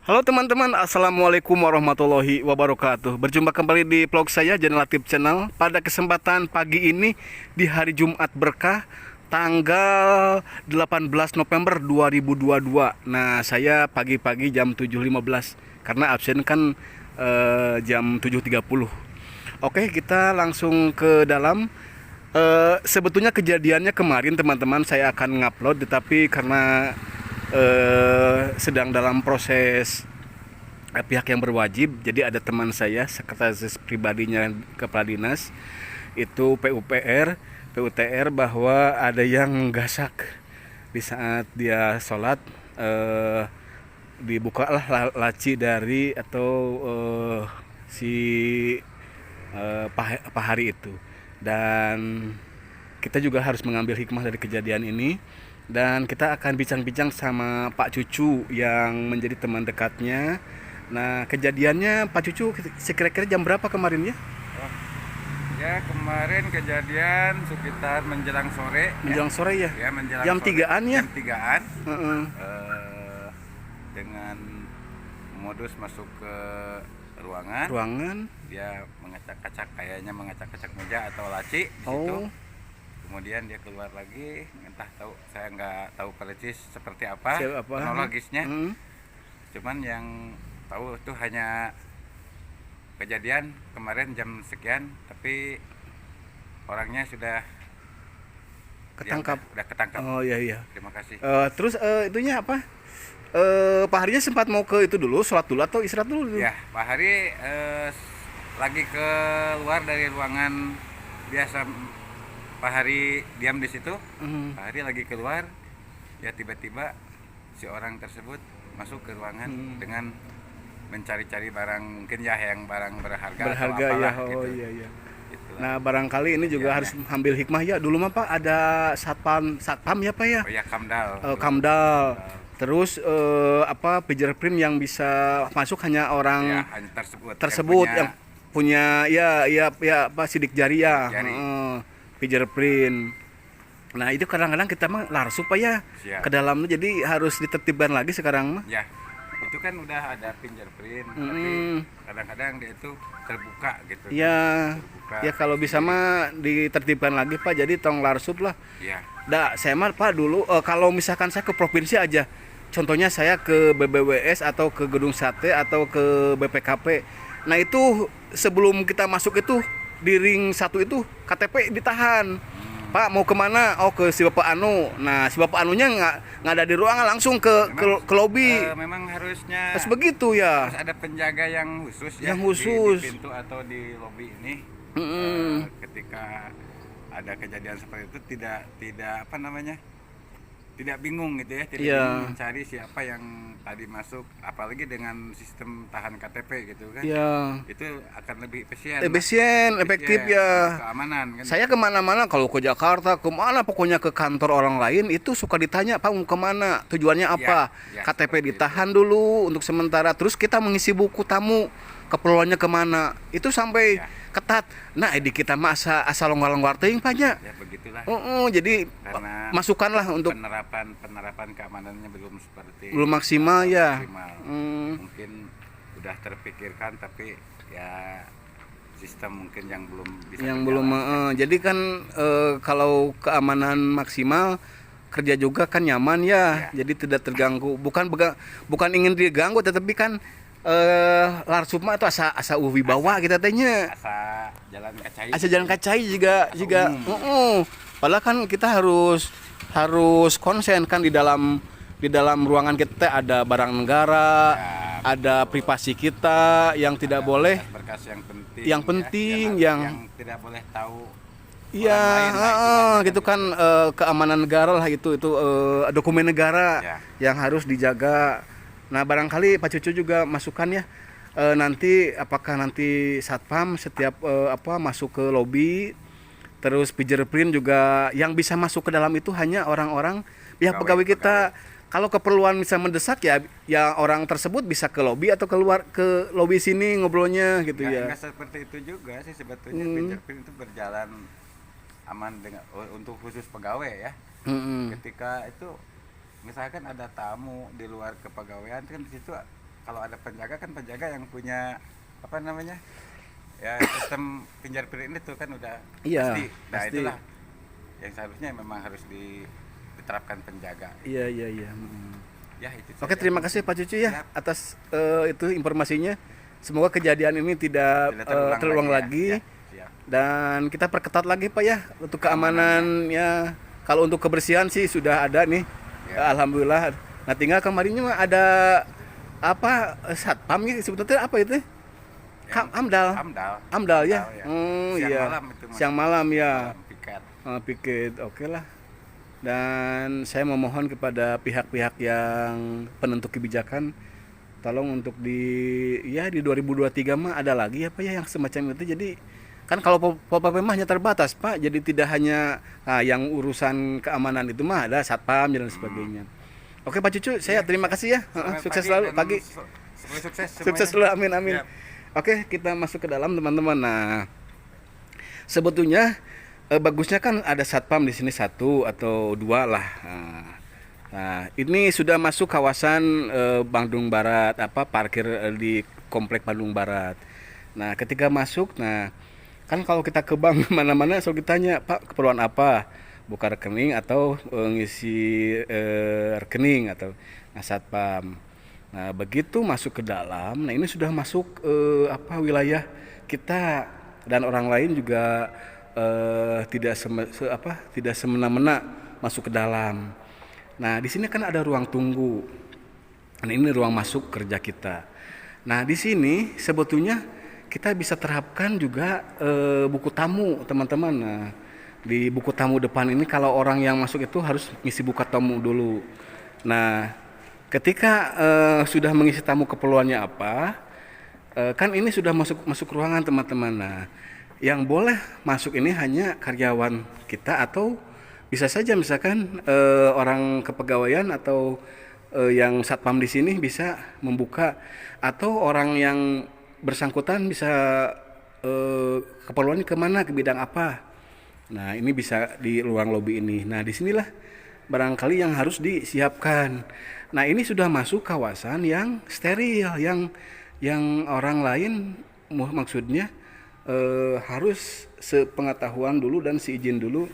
Halo teman-teman, Assalamualaikum warahmatullahi wabarakatuh. Berjumpa kembali di vlog saya, Janel Latif Channel. Pada kesempatan pagi ini, di hari Jumat Berkah, tanggal 18 November 2022. Nah, saya pagi-pagi jam 7.15, karena absen kan jam 7.30. Oke, kita langsung ke dalam. Sebetulnya kejadiannya kemarin teman-teman saya akan ngupload, tetapi karena sedang dalam proses pihak yang berwajib, jadi ada teman saya sekretaris pribadinya kepala dinas itu PUTR bahwa ada yang gasak di saat dia sholat, dibukalah laci dari atau si pahari itu, dan kita juga harus mengambil hikmah dari kejadian ini. Dan kita akan bincang-bincang sama Pak Cucu yang menjadi teman dekatnya. Nah, kejadiannya Pak Cucu sekira-kira jam berapa kemarin ya? Oh, ya kemarin kejadian sekitar menjelang sore. Menjelang sore ya? Ya menjelang jam sore, 3-an ya? Jam 3-an. Heeh. Dengan modus masuk ke ruangan. Dia mengacak-acak, kayaknya mengacak-acak meja atau laci di situ. Oh, Kemudian dia keluar lagi, entah tahu, saya nggak tahu persis seperti apa siapa? kronologisnya. Hmm. Cuman yang tahu itu hanya kejadian kemarin jam sekian, tapi orangnya sudah Ketangkap. udah ketangkap. Oh iya iya. Terima kasih. Terus itunya apa? Pak Harinya sempat mau ke itu dulu, sholat dulu atau istirahat dulu? Ya, Pak Hari lagi keluar dari ruangan biasa. Pak Hari diam di situ. Hmm. Pak Hari lagi keluar, ya tiba-tiba si orang tersebut masuk ke ruangan dengan mencari-cari barang, mungkin ya yang barang berharga atau Berharga ya. apalah Oh gitu. iya iya. Itulah. Nah, barangkali ini juga Ya, harus ambil hikmah ya. Dulu mah Pak ada satpam ya Pak ya? Oh ya, Kamdal. Kamdal. Terus apa fingerprint yang bisa masuk hanya Ya, orang hanya tersebut punya yang punya ya apa sidik jari ya. jari. Fingerprint. Nah, itu kadang-kadang kita mah larsup Pak ya Siap. ke dalam, jadi harus ditertibkan lagi sekarang mah. Ya, itu kan udah ada fingerprint, tapi kadang-kadang dia itu terbuka gitu. Ya, Terbuka. ya kalau bisa mah ditertibkan lagi Pak. Jadi tong larsup lah. Ya, Saya mah Pak dulu kalau misalkan saya ke provinsi aja, contohnya saya ke BBWS atau ke Gedung Sate atau ke BPKP. Nah, itu sebelum kita masuk itu di ring 1 itu KTP ditahan. Pak mau kemana? Oh, ke si Bapak Anu. Nah, si Bapak Anunya nggak ada di ruangan, langsung ke lobi. memang harusnya Pas begitu ya. harus ada penjaga yang khusus ya, Yang khusus. di pintu atau di lobi ini. Ketika ada kejadian seperti itu tidak apa namanya, tidak bingung gitu ya, tidak Iya. bingung mencari siapa yang tadi masuk, apalagi dengan sistem tahan KTP gitu kan. Ya. Itu akan lebih efisien, Efektif ya. keamanan kan. Saya kemana-mana, kalau ke Jakarta, kemana, pokoknya ke kantor orang lain itu suka ditanya, Pak mau kemana, tujuannya apa? Ya, KTP seperti ditahan dulu untuk sementara, terus kita mengisi buku tamu, keperluannya kemana, itu sampai Ya. ketat. Nah, di kita mah asal longgar-longgar teuing Pak nya. Ya begitulah. Jadi Karena masukkanlah untuk penerapan keamanannya belum seperti belum maksimal ya. maksimal. Mungkin udah terpikirkan, tapi ya sistem mungkin yang belum bisa Yang berjalan. belum jadi kan kalau keamanan maksimal, kerja juga kan nyaman ya, jadi tidak terganggu, bukan ingin diganggu, tetapi kan larsupma itu asa wibawa kita tanya, Asa jalan kacai juga padahal kan kita harus konsen kan, di dalam ruangan kita ada barang negara, ya, ada privasi kita yang tidak boleh, berkas yang penting, yang yang tidak boleh tahu. iya, Orang lain lah istilahnya gitu kan, keamanan negara lah, itu dokumen negara Ya. yang harus dijaga. Nah, barangkali Pak Cucu juga masukan ya, nanti apakah nanti satpam setiap masuk ke lobi, terus fingerprint juga yang bisa masuk ke dalam itu hanya orang-orang pihak pegawai kita. Kalau keperluan bisa mendesak ya orang tersebut bisa ke lobi atau keluar ke lobi sini ngobrolnya gitu ya. Enggak seperti itu juga sih sebetulnya. Fingerprint itu berjalan aman untuk khusus pegawai ya. Ketika itu misalkan ada tamu di luar kepegawaian kan, di situ kalau ada penjaga kan penjaga yang punya apa namanya ya sistem fingerprint itu kan udah Iya, pasti. Nah pasti. itulah yang seharusnya memang harus diterapkan penjaga. Iya, iya, iya. Ya itu Oke, saja. terima kasih Pak Cucu ya Siap. atas itu informasinya. Semoga kejadian ini tidak Tidak terulang ya. lagi. Ya, siap. Dan kita perketat lagi Pak ya untuk Keamanannya. keamanannya. Kalau untuk kebersihan sih sudah ada nih. Ya. Alhamdulillah. Nah, tinggal kemarinnya mah ada apa satpam ya sebetulnya apa itu? Amdal. Amdal. Amdal ya. Ya. Oh Siang iya. malam itu Mas. Siang malam ya. Malam piket. Piket. Oke lah. Dan saya memohon kepada pihak-pihak yang penentu kebijakan tolong untuk di 2023 mah ada lagi apa ya yang semacam itu. Jadi kan kalau Pol PP mah hanya terbatas Pak, jadi tidak hanya yang urusan keamanan itu mah ada satpam dan sebagainya. Oke Pak Cucu, saya terima kasih ya. Selamat Sukses pagi selalu dan pagi. semoga sukses semuanya. Sukses selalu, amin amin. Siap. Oke, kita masuk ke dalam teman-teman. Nah, sebetulnya bagusnya kan ada satpam di sini satu atau dua lah. Nah, ini sudah masuk kawasan Bandung Barat, parkir di komplek Bandung Barat. Nah, ketika masuk, nah kan kalau kita ke bank mana-mana selalu ditanya, Pak keperluan apa? Buka rekening atau ngisi rekening atau satpam. Nah, begitu masuk ke dalam, nah ini sudah masuk wilayah kita dan orang lain juga tidak semena-mena masuk ke dalam. Nah, di sini kan ada ruang tunggu. Nah, ini ruang masuk kerja kita. Nah, di sini sebetulnya kita bisa terapkan juga buku tamu, teman-teman. Nah, di buku tamu depan ini kalau orang yang masuk itu harus ngisi buku tamu dulu. Nah, ketika sudah mengisi tamu keperluannya apa, kan ini sudah masuk ruangan teman-teman. Nah, yang boleh masuk ini hanya karyawan kita atau bisa saja misalkan orang kepegawaian atau yang satpam di sini bisa membuka atau orang yang bersangkutan bisa keperluannya kemana, ke bidang apa. Nah, ini bisa di ruang lobi ini. Nah, disinilah barangkali yang harus disiapkan. Nah, ini sudah masuk kawasan yang steril, yang orang lain maksudnya harus sepengetahuan dulu dan seizin dulu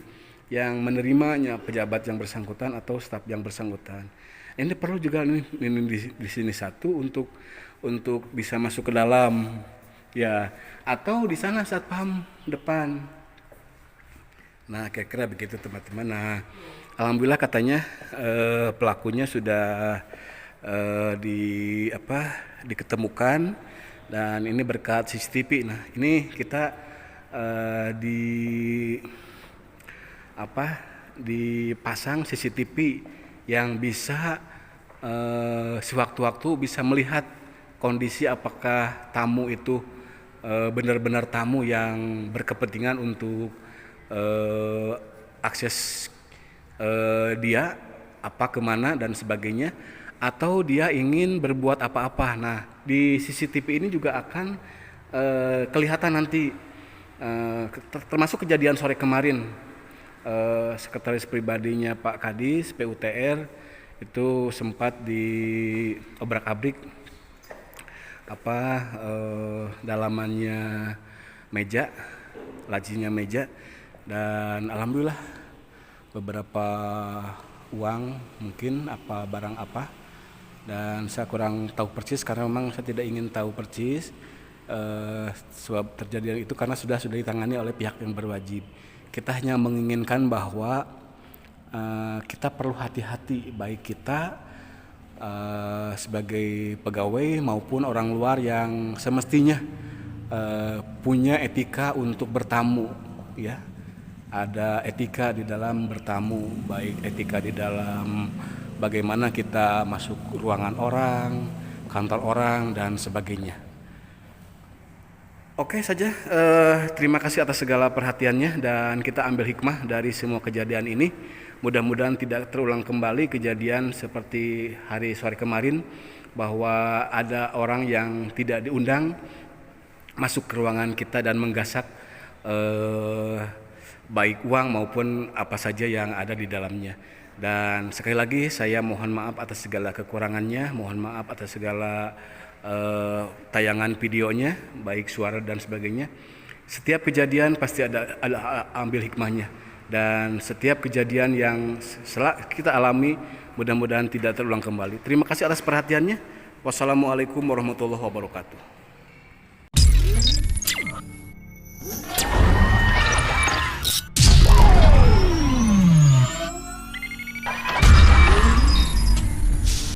yang menerimanya pejabat yang bersangkutan atau staf yang bersangkutan. Ini perlu juga ini di sini satu untuk bisa masuk ke dalam ya, atau di sana satpam depan. Nah, kira-kira begitu teman-teman. Nah, alhamdulillah katanya pelakunya sudah diketemukan dan ini berkat CCTV. Nah, ini kita dipasang CCTV yang bisa sewaktu-waktu bisa melihat kondisi apakah tamu itu benar-benar tamu yang berkepentingan untuk akses dia apa kemana dan sebagainya, atau dia ingin berbuat apa-apa. Nah, di CCTV ini juga akan kelihatan nanti termasuk kejadian sore kemarin sekretaris pribadinya Pak Kadis PUTR itu sempat diobrak-abrik dalamannya meja, lacinya meja, dan alhamdulillah beberapa uang mungkin barang apa, dan saya kurang tahu persis karena memang saya tidak ingin tahu persis sebab terjadian itu karena sudah ditangani oleh pihak yang berwajib. Kita hanya menginginkan bahwa kita perlu hati-hati, baik kita sebagai pegawai maupun orang luar yang semestinya punya etika untuk bertamu ya. Ada etika di dalam bertamu, baik etika di dalam bagaimana kita masuk ruangan orang, kantor orang dan sebagainya. Oke saja, terima kasih atas segala perhatiannya dan kita ambil hikmah dari semua kejadian ini. Mudah-mudahan tidak terulang kembali kejadian seperti hari sore kemarin, bahwa ada orang yang tidak diundang masuk ke ruangan kita dan menggasak baik uang maupun apa saja yang ada di dalamnya. Dan sekali lagi saya mohon maaf atas segala kekurangannya, mohon maaf atas segala tayangan videonya, baik suara dan sebagainya. Setiap kejadian pasti ada ambil hikmahnya, dan setiap kejadian yang kita alami mudah-mudahan tidak terulang kembali. Terima kasih atas perhatiannya. Wassalamualaikum warahmatullahi wabarakatuh.